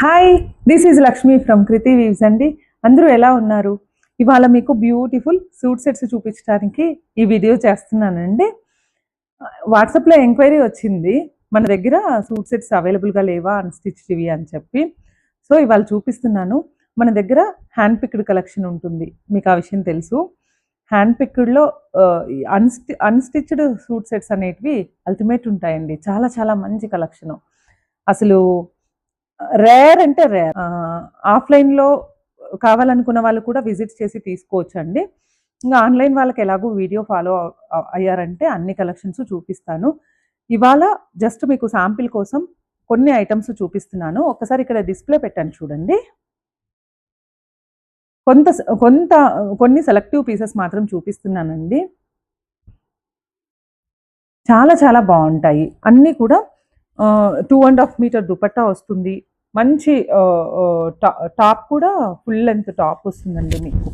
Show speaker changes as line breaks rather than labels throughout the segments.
Hi, this is Lakshmi from Kriti weaves అండి. అందరూ ఎలా ఉన్నారు? ఇవాళ మీకు బ్యూటిఫుల్ సూట్ సెట్స్ చూపించడానికి ఈ వీడియో చేస్తున్నానండి. వాట్సాప్లో ఎంక్వైరీ వచ్చింది, మన దగ్గర సూట్ సెట్స్ అవైలబుల్గా లేవా అన్స్టిచ్డ్వి అని చెప్పి. సో ఇవాళ చూపిస్తున్నాను. మన దగ్గర హ్యాండ్ పిక్డ్ కలెక్షన్ ఉంటుంది, మీకు ఆ విషయం తెలుసు. హ్యాండ్ పిక్డ్లో అన్స్టిచ్డ్ సూట్ సెట్స్ అనేటివి అల్టిమేట్ ఉంటాయండి. చాలా చాలా మంచి కలెక్షను. అసలు రేర్ అంటే రేర్. ఆఫ్లైన్లో కావాలనుకున్న వాళ్ళు కూడా విజిట్ చేసి తీసుకోవచ్చండి. ఇంకా ఆన్లైన్ వాళ్ళకి ఎలాగో వీడియో ఫాలో అయ్యారంటే అన్ని కలెక్షన్స్ చూపిస్తాను. ఇవాళ జస్ట్ మీకు శాంపిల్ కోసం కొన్ని ఐటమ్స్ చూపిస్తున్నాను. ఒకసారి ఇక్కడ డిస్ప్లే పెట్టాను చూడండి. కొన్ని సెలెక్టివ్ పీసెస్ మాత్రం చూపిస్తున్నానండి. చాలా చాలా బాగుంటాయి. అన్నీ కూడా 2.5 మీటర్ దుపట్టా వస్తుంది. మంచి టాప్ కూడా ఫుల్ లెంత్ టాప్ వస్తుందండి మీకు.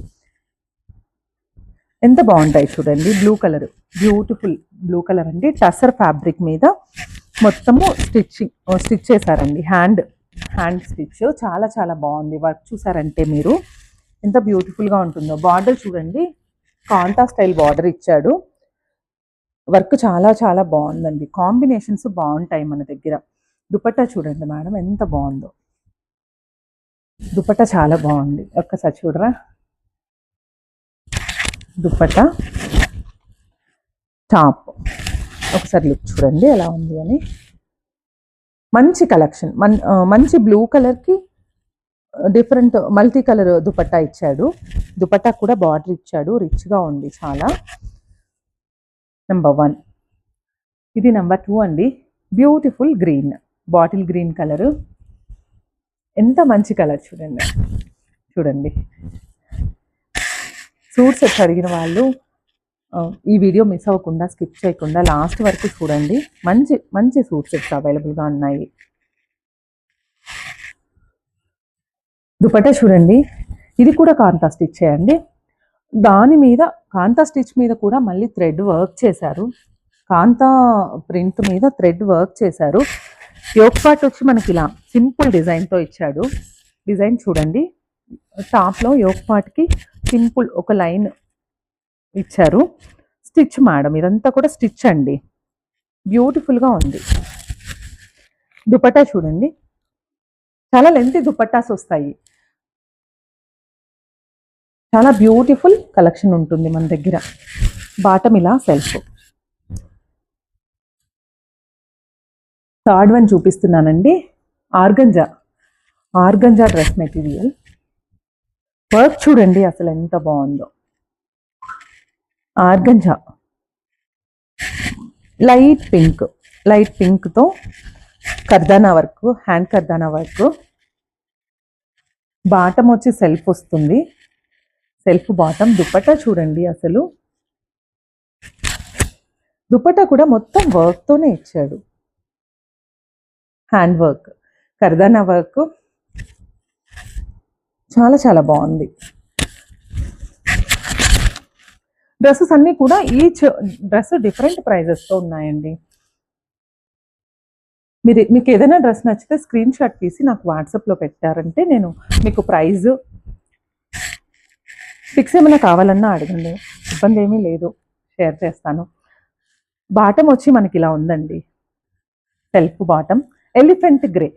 ఎంత బాగుంటాయి చూడండి. Blue colour, beautiful blue colour అండి. టసర్ ఫ్యాబ్రిక్ మీద మొత్తము స్టిచ్ చేశారండి. హ్యాండ్ స్టిచ్ చాలా చాలా బాగుంది. వర్క్ చూసారంటే మీరు ఎంత బ్యూటిఫుల్గా ఉంటుందో. బార్డర్ చూడండి, కాంటా స్టైల్ బార్డర్ ఇచ్చాడు. వర్క్ చాలా చాలా బాగుందండి. కాంబినేషన్స్ బాగుంటాయి మన దగ్గర. దుపట్టా చూడండి మేడం ఎంత బాగుందో. దుపట్టా చాలా బాగుంది, ఒక్కసారి చూడరా. దుపట్టా, టాప్ ఒకసారి లుక్ చూడండి ఎలా ఉంది అని. మంచి కలెక్షన్. మంచి బ్లూ కలర్కి డిఫరెంట్ మల్టీ కలర్ దుపట్టా ఇచ్చాడు. దుపట్టా కూడా బార్డర్ ఇచ్చాడు, రిచ్గా ఉంది చాలా. నెంబర్ 1. ఇది నెంబర్ 2 అండి. Beautiful green, bottle green colour. ఎంత మంచి కలర్ చూడండి. సూట్ సెట్స్ అడిగిన వాళ్ళు ఈ వీడియో మిస్ అవ్వకుండా, స్కిప్ చేయకుండా లాస్ట్ వరకు చూడండి. మంచి మంచి సూట్ సెట్స్ అవైలబుల్గా ఉన్నాయి. దుపట్టా చూడండి, ఇది కూడా కాంతా స్టిచ్ చేయండి. దాని మీద కాంతా స్టిచ్ మీద కూడా మళ్ళీ థ్రెడ్ వర్క్ చేశారు. కాంతా ప్రింట్ మీద థ్రెడ్ వర్క్ చేశారు. యోక్ పార్ట్ వచ్చి మనకి ఇలా సింపుల్ డిజైన్తో ఇచ్చాడు. డిజైన్ చూడండి, టాప్లో యోక్ పార్ట్కి సింపుల్ ఒక లైన్ ఇచ్చారు. స్టిచ్ మేడం, ఇదంతా కూడా స్టిచ్ అండి. బ్యూటిఫుల్గా ఉంది. దుపట్టా చూడండి, చాలా లెంతీ దుపట్టాస్ వస్తాయి. చాలా బ్యూటిఫుల్ కలెక్షన్ ఉంటుంది మన దగ్గర. బాటమ్ ఇలా సెల్ఫ్. థర్డ్ వన్ చూపిస్తున్నానండి. Organza dress material. వర్క్ చూడండి అసలు ఎంత బాగుందో. ఆర్గంజా లైట్ పింక్తో కర్దానా వర్క్, హ్యాండ్ కర్దానా వర్క్. బాటమ్ వచ్చి సెల్ఫ్ వస్తుంది, సెల్ఫ్ బాటమ్. దుపట్టా చూడండి అసలు. దుపట్టా కూడా మొత్తం వర్క్తోనే ఇచ్చాడు. హ్యాండ్ వర్క్, కర్దానా వర్క్. చాలా చాలా బాగుంది. డ్రెస్సెస్ అన్నీ కూడా ఈచ్ డ్రెస్ డిఫరెంట్ ప్రైజెస్తో ఉన్నాయండి. మీకు ఏదైనా డ్రెస్ నచ్చితే స్క్రీన్ షాట్ తీసి నాకు వాట్సాప్లో పెట్టారంటే నేను మీకు ప్రైజ్ పిక్స్ ఏమైనా కావాలన్నా అడగండి, ఇబ్బంది ఏమీ లేదు, షేర్ చేస్తాను. బాటమ్ వచ్చి మనకి ఇలా ఉందండి. Self bottom, elephant grey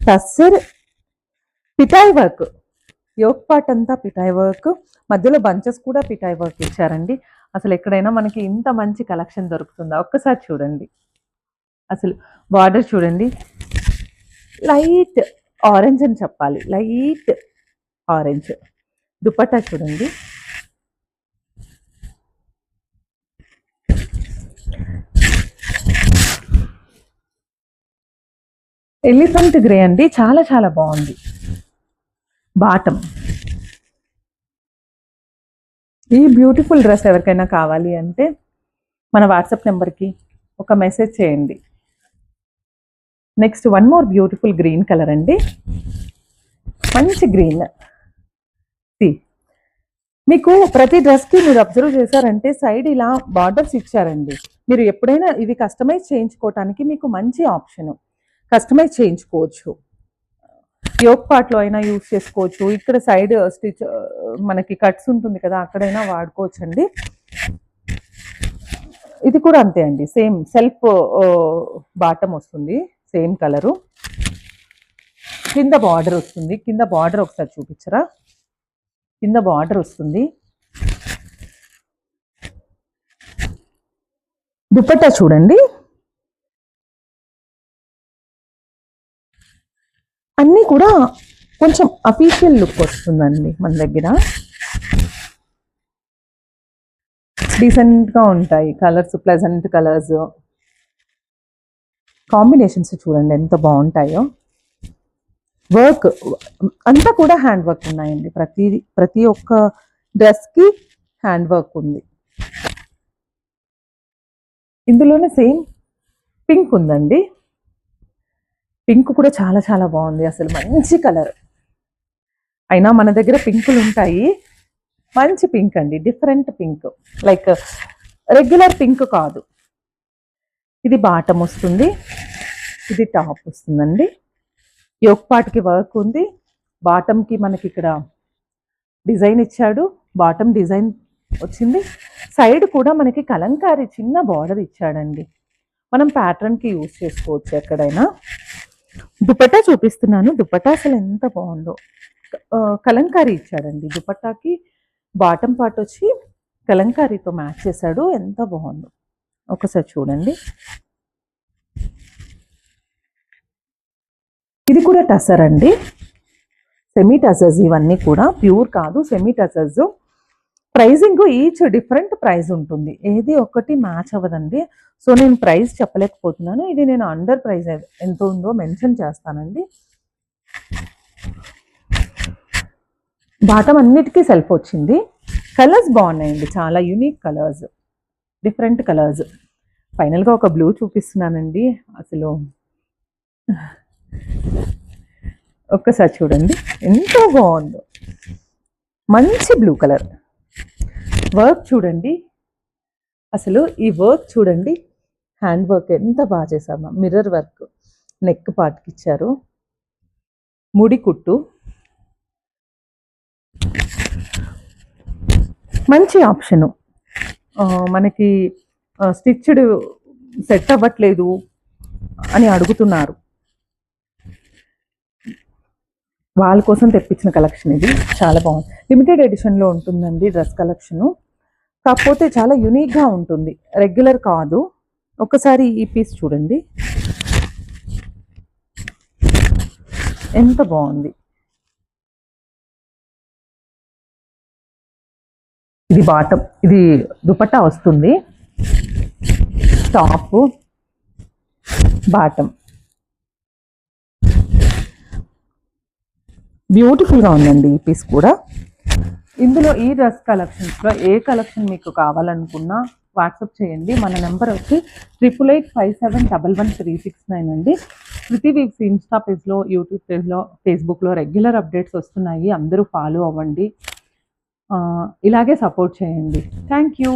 tussar పిటాయ్ వర్క్. యోక్ పార్ట్ అంతా పిటాయ్ వర్క్, మధ్యలో బంచెస్ కూడా పిటాయ్ వర్క్ ఇచ్చారండి. అసలు ఎక్కడైనా మనకి ఇంత మంచి కలెక్షన్ దొరుకుతుందా? ఒక్కసారి చూడండి. అసలు బార్డర్ చూడండి, లైట్ ఆరెంజ్ అని చెప్పాలి, లైట్ ఆరెంజ్. దుపట్టా చూడండి, ఎలిఫెంట్ గ్రే అండి, చాలా చాలా బాగుంది. బాటమ్. ఈ బ్యూటిఫుల్ డ్రెస్ ఎవరికైనా కావాలి అంటే మన వాట్సాప్ నెంబర్కి ఒక మెసేజ్ చేయండి. Next one more beautiful green colour అండి. మంచి గ్రీన్. మీకు ప్రతి డ్రెస్కి మీరు అబ్జర్వ్ చేశారంటే సైడ్ ఇలా బార్డర్స్ ఇచ్చారండి. మీరు ఎప్పుడైనా ఇది కస్టమైజ్ చేయించుకోవటానికి మీకు మంచి ఆప్షన్. కస్టమైజ్ చేయించుకోవచ్చు, యోక్ పార్ట్లో అయినా యూజ్ చేసుకోవచ్చు, ఇక్కడ సైడ్ స్టిచ్ మనకి కట్స్ ఉంటుంది కదా అక్కడైనా వాడుకోవచ్చు అండి. ఇది కూడా అంతే అండి, సేమ్ సెల్ఫ్ బాటమ్ వస్తుంది, సేమ్ కలరు. కింద బార్డర్ వస్తుంది, కింద బార్డర్ ఒకసారి చూపించరా, కింద బార్డర్ వస్తుంది. దుపట్టా చూడండి, అన్నీ కూడా కొంచెం అఫీషియల్ లుక్ వస్తుందండి మన దగ్గర. డీసెంట్గా ఉంటాయి కలర్స్, ప్లెజెంట్ కలర్స్, కాంబినేషన్స్ చూడండి ఎంత బాగుంటాయో. వర్క్ అంతా కూడా హ్యాండ్ వర్క్ ఉన్నాయండి, ప్రతి ఒక్క డ్రెస్కి హ్యాండ్ వర్క్ ఉంది. ఇందులోనే సేమ్ పింక్ ఉందండి, పింక్ కూడా చాలా చాలా బాగుంది, అసలు మంచి కలర్. అయినా మన దగ్గర పింకులు ఉంటాయి, మంచి పింక్ అండి, different pink, like regular pink కాదు. ఇది బాటమ్ వస్తుంది, ఇది టాప్ వస్తుందండి. యోక్ పార్ట్కి వర్క్ ఉంది, బాటమ్కి మనకి ఇక్కడ డిజైన్ ఇచ్చాడు, బాటమ్ డిజైన్ వచ్చింది. సైడ్ కూడా మనకి కలంకారీ చిన్న బార్డర్ ఇచ్చాడండి, మనం ప్యాటర్న్కి యూజ్ చేసుకోవచ్చు ఎక్కడైనా. దుపట్టా చూపిస్తున్నాను, దుపట్టా అసలు ఎంత బాగుందో, కలంకారీ ఇచ్చాడండి దుపట్టాకి. బాటమ్ పార్ట్ వచ్చి కలంకారీతో మ్యాచ్ చేశాడు, ఎంత బాగుందో ఒకసారి చూడండి. ఇది కూడా టసర్ అండి, సెమీ టసర్స్, ఇవన్నీ కూడా ప్యూర్ కాదు, semi tussars. Pricing each different price ఉంటుంది, ఏది ఒకటి మ్యాచ్ అవ్వదండి. సో నేను ప్రైస్ చెప్పలేకపోతున్నాను, ఇది నేను అండర్ ప్రైస్ ఎంత ఉందో మెన్షన్ చేస్తానండి. బాటమ్ అన్నిటికీ సెల్ఫ్ వచ్చింది. కలర్స్ బాగున్నాయండి, చాలా యూనిక్ కలర్స్, డిఫరెంట్ కలర్స్. ఫైనల్గా ఒక బ్లూ చూపిస్తున్నానండి, అసలు ఒక్కసారి చూడండి ఎంత బాగుందో, మంచి బ్లూ కలర్. వర్క్ చూడండి, అసలు ఈ వర్క్ చూడండి, హ్యాండ్ వర్క్ ఎంత బాగా చేశారు, మిర్రర్ వర్క్, నెక్ పార్ట్కి ఇచ్చారు, ముడి కుట్టు, మంచి ఆప్షను. మనకి స్టిచ్డ్ సెట్ అవ్వట్లేదు అని అడుగుతున్నారు, వాళ్ళ కోసం తెప్పించిన కలెక్షన్ ఇది, చాలా బాగుంది. లిమిటెడ్ ఎడిషన్లో ఉంటుందండి డ్రెస్ కలెక్షను, కాకపోతే చాలా యూనిక్గా ఉంటుంది, రెగ్యులర్ కాదు. ఒకసారి ఈ పీస్ చూడండి ఎంత బాగుంది. ఇది బాటమ్, ఇది దుపట్టా వస్తుంది, టాప్ బాటమ్. బ్యూటిఫుల్గా ఉందండి ఈ పీస్ కూడా. ఇందులో ఈ డ్రెస్ కలెక్షన్స్లో ఏ కలెక్షన్ మీకు కావాలనుకున్నా వాట్సాప్ చేయండి, మన నెంబర్ వచ్చి 8857111369 అండి. కృతి వీవ్స్ ఇన్స్టా పేజ్లో, యూట్యూబ్ పేజ్లో, ఫేస్బుక్లో రెగ్యులర్ అప్డేట్స్ వస్తున్నాయి, అందరూ ఫాలో అవ్వండి, ఇలాగే సపోర్ట్ చేయండి. Thank you.